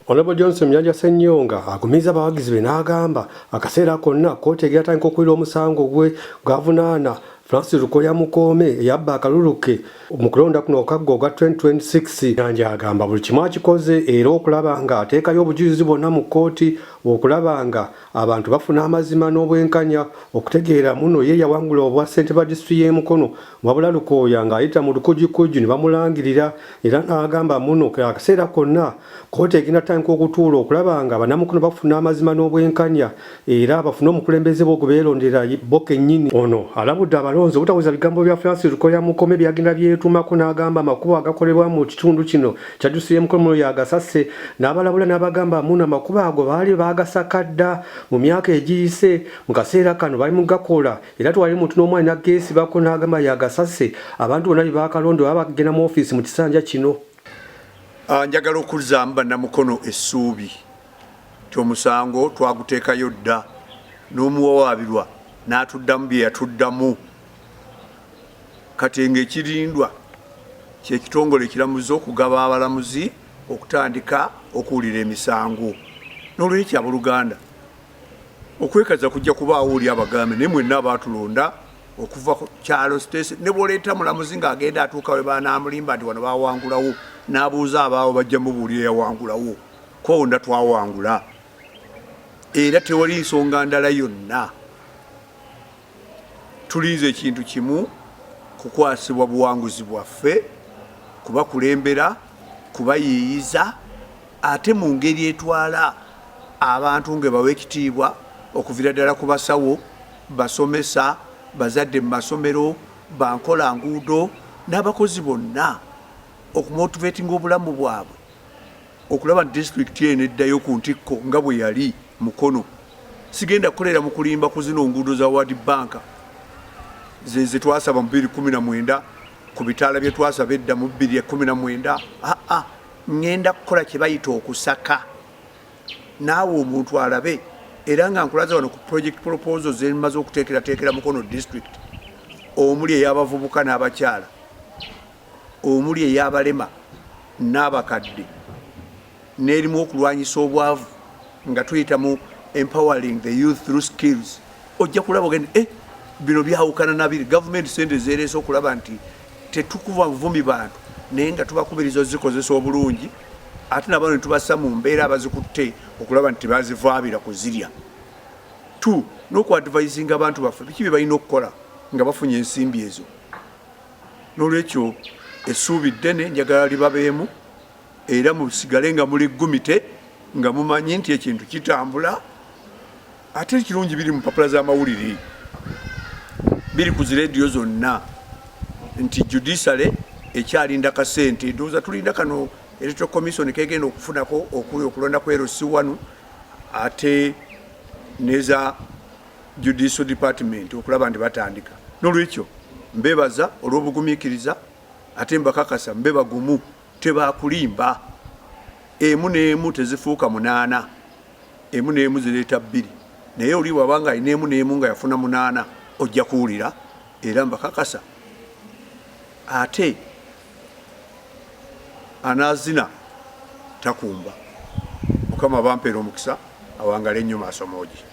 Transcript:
Honorable Johnson Myanja Ssenyonga agumiza abawagizi be n'agamba akaseera konna kkooti egiyatandika okuwulira omusango gwe gwavunaana Francis Lukoya Mukome yabba akaluluke mu kulonda kuno okaggo ogwa 2026. Myanja agamba buli kimu akikoze era okulaba nga ateekayo obujulizi bwonna mu kkooti okulaba nga abantu bafuna amazima n'obwenkanya okutegeera muno ye yawangula obwa ssente ba disitulikiti y'e Mukono wabula Lukoya ng'ayita mu lukujjukujju ne bamulangirira era n'agamba muno akaseera konna kkooti eginatandika okutuula okulaba nga bannamukono bafuna amazima n'obwenkanya era bafune omukulembeze bw'ogubeerondera bo kennyini. Ono alabudde abalonzi obutawuza bigambo bya Francis Lukoya Mukome byagenda byetuumako n'agamba amakubo agakolebwa mu kitundu kino kya disitulikiti y'e Mukono yagasase n'abalabula n'abagamba muno amakubo ago baali bagasakadda mu myaka egiyise mu kaseera kano bali mu gakola era twali muntu n'omu alina geesibako n'agamba yagasase abantu bonna bakalonde baba bagenda mu ofiisi mu kisanja kino. Njagala okuzaamu bannamukono essuubi ky'omusango twaguteekayo dda n'omuwawaabirwa n'atuddamu bye yatuddamu kati ng'ekirindwa ky'ekitongole ekiramuzi okugaba abalamuzi okutandika okuwulira emisango. N'olwekyo abooluganda okwekaza kujja kubaawo oli abagambe naye mwenna abaatulonda okuva ku kyalo station ne bw'oleeta mulamuzi ng'agenda atuuka we baanaamulimba nti wano baawangulawo n'abuuza abaawo bajja mubuulira yawangulawo kwonda twawangula era tewali nsonga ndala yonna. Tulinze ekintu kimu kukwasibwa buwanguzi bwaffe kubakulembera kubayiiyiza ate mu ngeri etwala abantu nge bawa ekitiibwa okuviira ddala ku basawo basomesa bazadde mu masomero bankola nguudo n'abakozi bonna okumotivatinga obulamu bwabwe okulaba nti disitulikiti eno eddayo ku ntikko nga bwe yali Mukono. Sigenda kukolera mu kulimba ku zino nguudo za World Bank ze twasaba mu 2019 ku bitaala bye twasaba edda mu 2019. Ngenda kukola kye bayita okusaka naawe omuntu alabe era nga nkulaza wano ku project proposals zemaze okuteekerateekera Mukono district omuli ey'abavubuka n'abakyala omuli ey'abalema n'abakadde n'erimu okulwanyisa obwavu nga tuyita mu empowering the youth through skills. Ojja kulaba ogende bino byawukana nabiri gavumenti sente zeereese okulaba nti tetukuva buvumi bantu naye nga tubakubiriza ozikozesa obulungi ate nabano ne tubassa mu mbeera abazikutte okulaba nti bazivaabira kuzirya. N'okuadvisinga abantu baffe biki bye balina okukola nga bafunye ensimbi ezo. N'olwekyo essuubi ddene njagala libabeemu era musigale nga muli ggumite nga mumanyi nti ekintu kitambula ate kirungi biri mu mpapula z'amawulire biri ku zirediyo zonna nti judiciary ekyalinda kasente ndowooza tulinda kano electoral commission kegenda okufunako okuli okulonda ku LC1 ate neza judicial department okulaba nti batandika. N'olwekyo mbebaza olw'obugumiikiriza ate mbakakasa mbebagumu tebakulimba emu n'emu tezifuuka 8 emu n'emu zireeta 2 naye oli bw'abanga alina emu n'emu nga yafuna 8 ojja kuwulira era mbakakasa ate anaazina takumba. Mukama bampeera omukisa awangale ennyo maaso moogi.